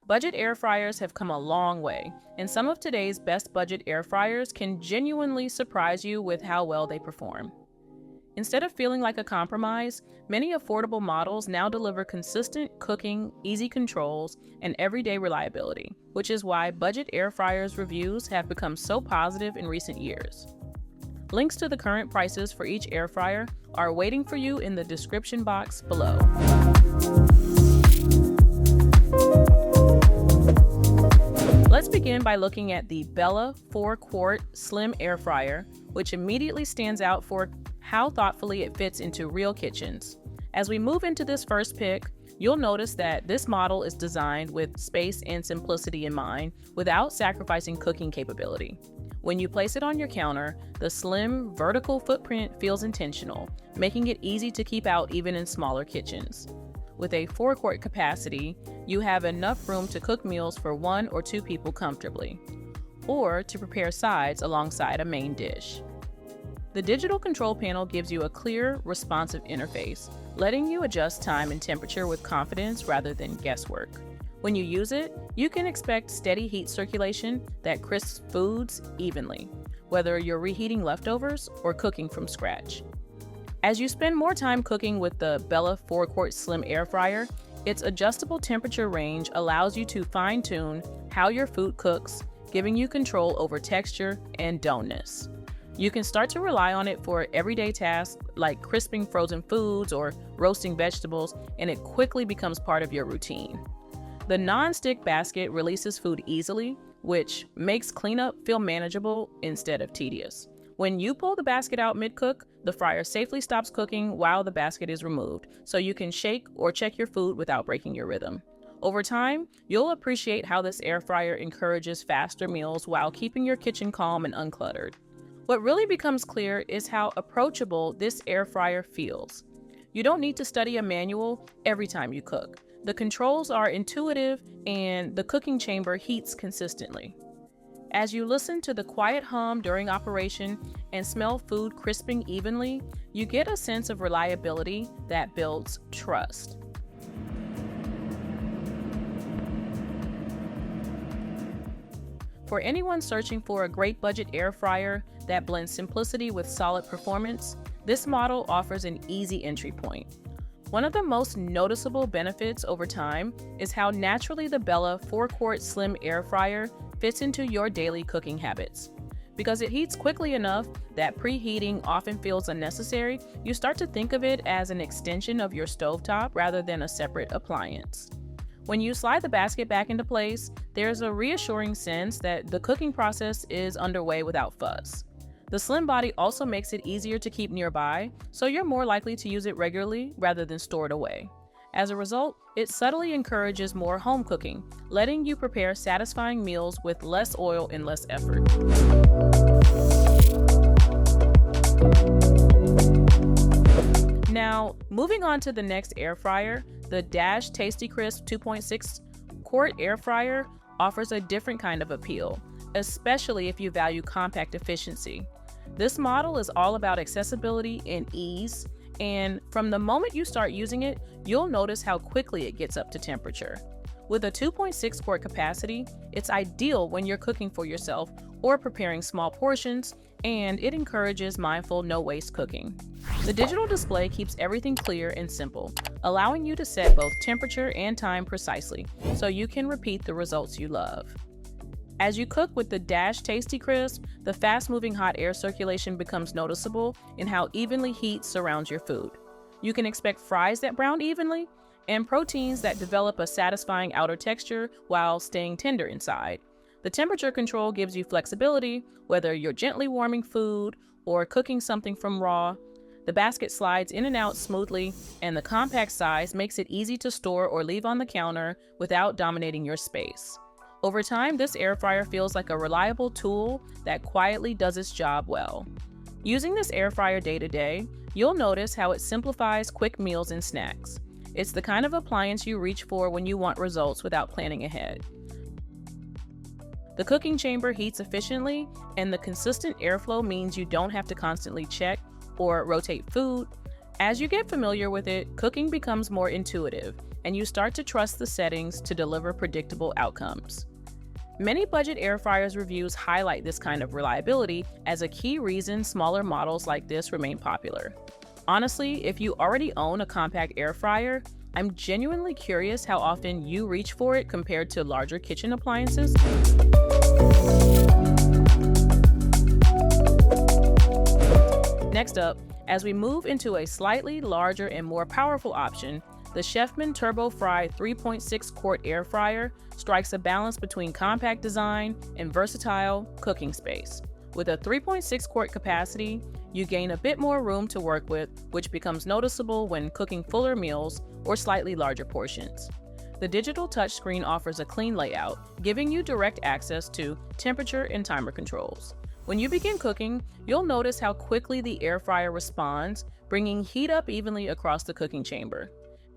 Budget air fryers have come a long way, and some of today's best budget air fryers can genuinely surprise you with how well they perform. Instead of feeling like a compromise, many affordable models now deliver consistent cooking, easy controls, and everyday reliability, which is why budget air fryers reviews have become so positive in recent years. Links to the current prices for each air fryer are waiting for you in the description box below. Let's begin by looking at the Bella 4-quart Slim Air Fryer, which immediately stands out for how thoughtfully it fits into real kitchens. As we move into this first pick, you'll notice that this model is designed with space and simplicity in mind without sacrificing cooking capability. When you place it on your counter, the slim, vertical footprint feels intentional, making it easy to keep out even in smaller kitchens. With a 4-quart capacity, you have enough room to cook meals for 1 or 2 people comfortably, or to prepare sides alongside a main dish. The digital control panel gives you a clear, responsive interface, letting you adjust time and temperature with confidence rather than guesswork. When you use it, you can expect steady heat circulation that crisps foods evenly, whether you're reheating leftovers or cooking from scratch. As you spend more time cooking with the Bella 4-quart Slim Air Fryer, its adjustable temperature range allows you to fine-tune how your food cooks, giving you control over texture and doneness. You can start to rely on it for everyday tasks like crisping frozen foods or roasting vegetables, and it quickly becomes part of your routine. The non-stick basket releases food easily, which makes cleanup feel manageable instead of tedious. When you pull the basket out mid-cook, the fryer safely stops cooking while the basket is removed, so you can shake or check your food without breaking your rhythm. Over time, you'll appreciate how this air fryer encourages faster meals while keeping your kitchen calm and uncluttered. What really becomes clear is how approachable this air fryer feels. You don't need to study a manual every time you cook. The controls are intuitive and the cooking chamber heats consistently. As you listen to the quiet hum during operation and smell food crisping evenly, you get a sense of reliability that builds trust. For anyone searching for a great budget air fryer that blends simplicity with solid performance, this model offers an easy entry point. One of the most noticeable benefits over time is how naturally the Bella 4-quart Slim Air Fryer fits into your daily cooking habits. Because it heats quickly enough that preheating often feels unnecessary, you start to think of it as an extension of your stovetop rather than a separate appliance. When you slide the basket back into place, there's a reassuring sense that the cooking process is underway without fuss. The slim body also makes it easier to keep nearby, so you're more likely to use it regularly rather than store it away. As a result, it subtly encourages more home cooking, letting you prepare satisfying meals with less oil and less effort. Now, moving on to the next air fryer, the Tasti-Crisp 2.6-quart air fryer offers a different kind of appeal, especially if you value compact efficiency. This model is all about accessibility and ease, and from the moment you start using it, you'll notice how quickly it gets up to temperature. With a 2.6-quart capacity, it's ideal when you're cooking for yourself or preparing small portions, and it encourages mindful, no-waste cooking. The digital display keeps everything clear and simple, allowing you to set both temperature and time precisely, so you can repeat the results you love. As you cook with the Tasti-Crisp, the fast-moving hot air circulation becomes noticeable in how evenly heat surrounds your food. You can expect fries that brown evenly and proteins that develop a satisfying outer texture while staying tender inside. The temperature control gives you flexibility, whether you're gently warming food or cooking something from raw. The basket slides in and out smoothly, and the compact size makes it easy to store or leave on the counter without dominating your space. Over time, this air fryer feels like a reliable tool that quietly does its job well. Using this air fryer day to day, you'll notice how it simplifies quick meals and snacks. It's the kind of appliance you reach for when you want results without planning ahead. The cooking chamber heats efficiently, and the consistent airflow means you don't have to constantly check or rotate food. As you get familiar with it, cooking becomes more intuitive, and you start to trust the settings to deliver predictable outcomes. Many budget air fryers reviews highlight this kind of reliability as a key reason smaller models like this remain popular. Honestly, if you already own a compact air fryer, I'm genuinely curious how often you reach for it compared to larger kitchen appliances. Next up, as we move into a slightly larger and more powerful option, the Chefman TurboFry 3.6-quart air fryer strikes a balance between compact design and versatile cooking space. With a 3.6-quart capacity, you gain a bit more room to work with, which becomes noticeable when cooking fuller meals or slightly larger portions. The digital touchscreen offers a clean layout, giving you direct access to temperature and timer controls. When you begin cooking, you'll notice how quickly the air fryer responds, bringing heat up evenly across the cooking chamber.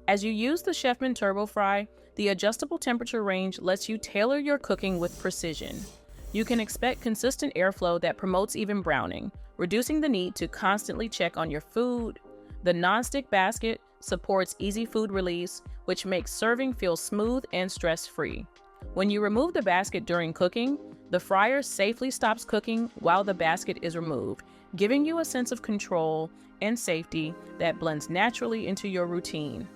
As you use the Chefman TurboFry, the adjustable temperature range lets you tailor your cooking with precision. You can expect consistent airflow that promotes even browning, reducing the need to constantly check on your food. The nonstick basket supports easy food release, which makes serving feel smooth and stress-free. When you remove the basket during cooking, the fryer safely stops cooking while the basket is removed, giving you a sense of control and safety that blends naturally into your routine.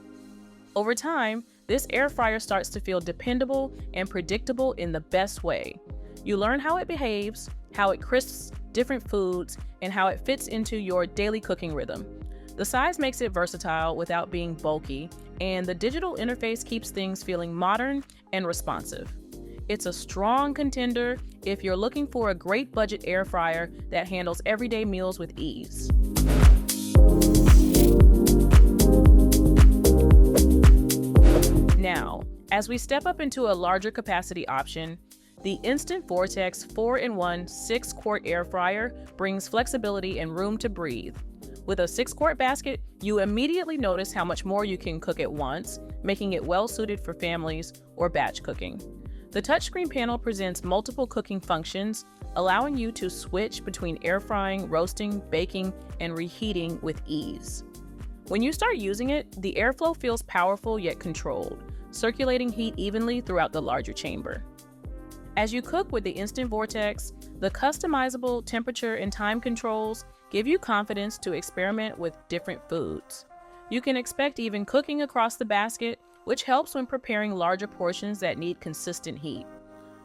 Over time, this air fryer starts to feel dependable and predictable in the best way. You learn how it behaves, how it crisps different foods, and how it fits into your daily cooking rhythm. The size makes it versatile without being bulky, and the digital interface keeps things feeling modern and responsive. It's a strong contender if you're looking for a great budget air fryer that handles everyday meals with ease. Now, as we step up into a larger capacity option, the Instant Vortex 4-in-1 6-quart air fryer brings flexibility and room to breathe. With a 6-quart basket, you immediately notice how much more you can cook at once, making it well suited for families or batch cooking. The touchscreen panel presents multiple cooking functions, allowing you to switch between air frying, roasting, baking, and reheating with ease. When you start using it, the airflow feels powerful yet controlled, circulating heat evenly throughout the larger chamber. As you cook with the Instant Vortex, the customizable temperature and time controls give you confidence to experiment with different foods. You can expect even cooking across the basket, which helps when preparing larger portions that need consistent heat.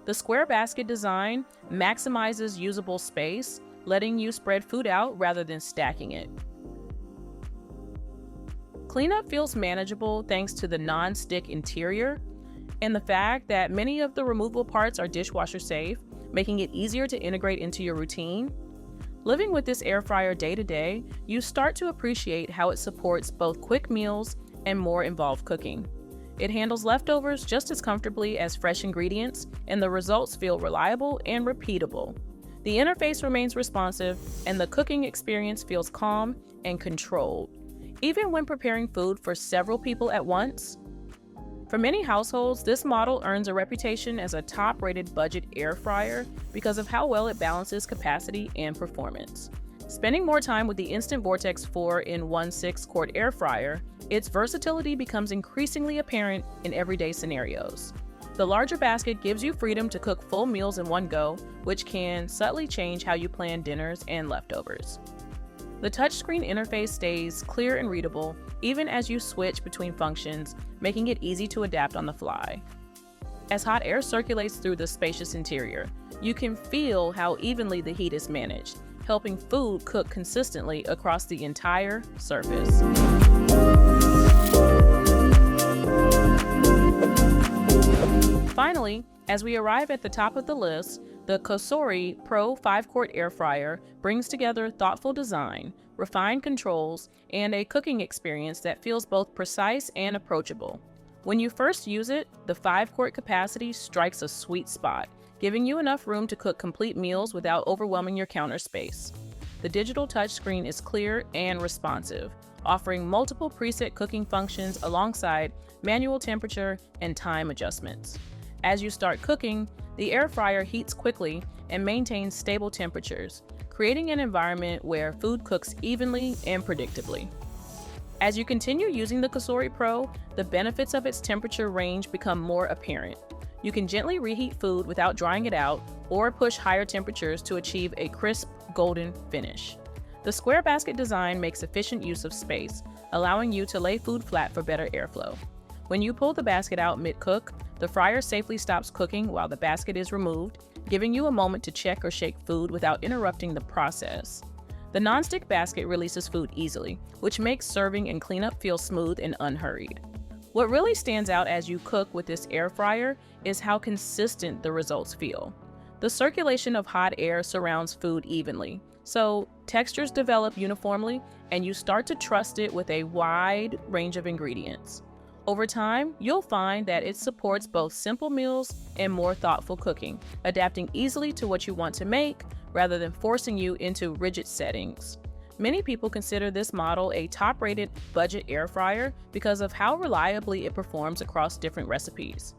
The square basket design maximizes usable space, letting you spread food out rather than stacking it. Cleanup feels manageable thanks to the non-stick interior and the fact that many of the removable parts are dishwasher safe, making it easier to integrate into your routine. Living with this air fryer day to day, you start to appreciate how it supports both quick meals and more involved cooking. It handles leftovers just as comfortably as fresh ingredients, and the results feel reliable and repeatable. The interface remains responsive, and the cooking experience feels calm and controlled, even when preparing food for several people at once. For many households, this model earns a reputation as a top-rated budget air fryer because of how well it balances capacity and performance. Spending more time with the Instant Vortex 4-in-1 6-quart air fryer, its versatility becomes increasingly apparent in everyday scenarios. The larger basket gives you freedom to cook full meals in one go, which can subtly change how you plan dinners and leftovers. The touchscreen interface stays clear and readable, even as you switch between functions, making it easy to adapt on the fly. As hot air circulates through the spacious interior, you can feel how evenly the heat is managed, helping food cook consistently across the entire surface. Finally, as we arrive at the top of the list, the Cosori Pro 5-quart air fryer brings together thoughtful design, refined controls, and a cooking experience that feels both precise and approachable. When you first use it, the 5-quart capacity strikes a sweet spot, giving you enough room to cook complete meals without overwhelming your counter space. The digital touchscreen is clear and responsive, offering multiple preset cooking functions alongside manual temperature and time adjustments. As you start cooking, the air fryer heats quickly and maintains stable temperatures, creating an environment where food cooks evenly and predictably. As you continue using the Cosori Pro, the benefits of its temperature range become more apparent. You can gently reheat food without drying it out or push higher temperatures to achieve a crisp, golden finish. The square basket design makes efficient use of space, allowing you to lay food flat for better airflow. When you pull the basket out mid-cook, the fryer safely stops cooking while the basket is removed, giving you a moment to check or shake food without interrupting the process. The nonstick basket releases food easily, which makes serving and cleanup feel smooth and unhurried. What really stands out as you cook with this air fryer is how consistent the results feel. The circulation of hot air surrounds food evenly, so textures develop uniformly and you start to trust it with a wide range of ingredients. Over time, you'll find that it supports both simple meals and more thoughtful cooking, adapting easily to what you want to make rather than forcing you into rigid settings. Many people consider this model a top-rated budget air fryer because of how reliably it performs across different recipes.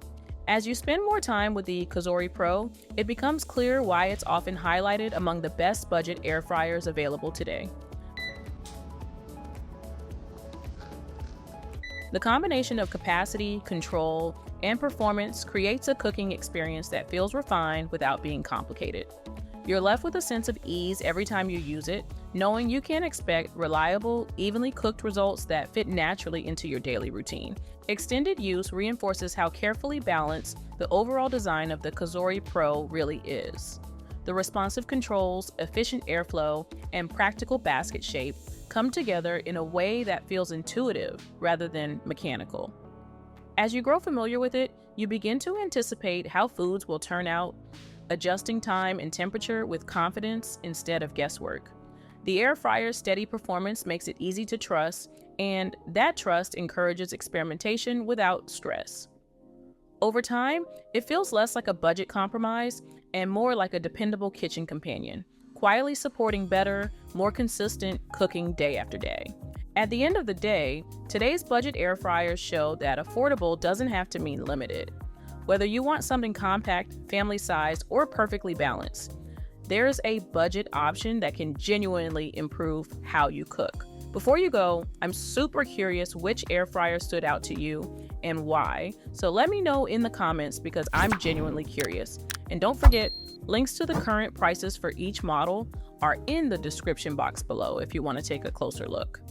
As you spend more time with the Cosori Pro, it becomes clear why it's often highlighted among the best budget air fryers available today. The combination of capacity, control, and performance creates a cooking experience that feels refined without being complicated. You're left with a sense of ease every time you use it, knowing you can expect reliable, evenly cooked results that fit naturally into your daily routine. Extended use reinforces how carefully balanced the overall design of the Cosori Pro really is. The responsive controls, efficient airflow, and practical basket shape come together in a way that feels intuitive rather than mechanical. As you grow familiar with it, you begin to anticipate how foods will turn out, adjusting time and temperature with confidence instead of guesswork. The air fryer's steady performance makes it easy to trust, and that trust encourages experimentation without stress. Over time, it feels less like a budget compromise and more like a dependable kitchen companion, quietly supporting better, more consistent cooking day after day. At the end of the day, today's budget air fryers show that affordable doesn't have to mean limited. Whether you want something compact, family-sized, or perfectly balanced, there's a budget option that can genuinely improve how you cook. Before you go, I'm super curious which air fryer stood out to you and why, so let me know in the comments because I'm genuinely curious. And don't forget, links to the current prices for each model are in the description box below if you want to take a closer look.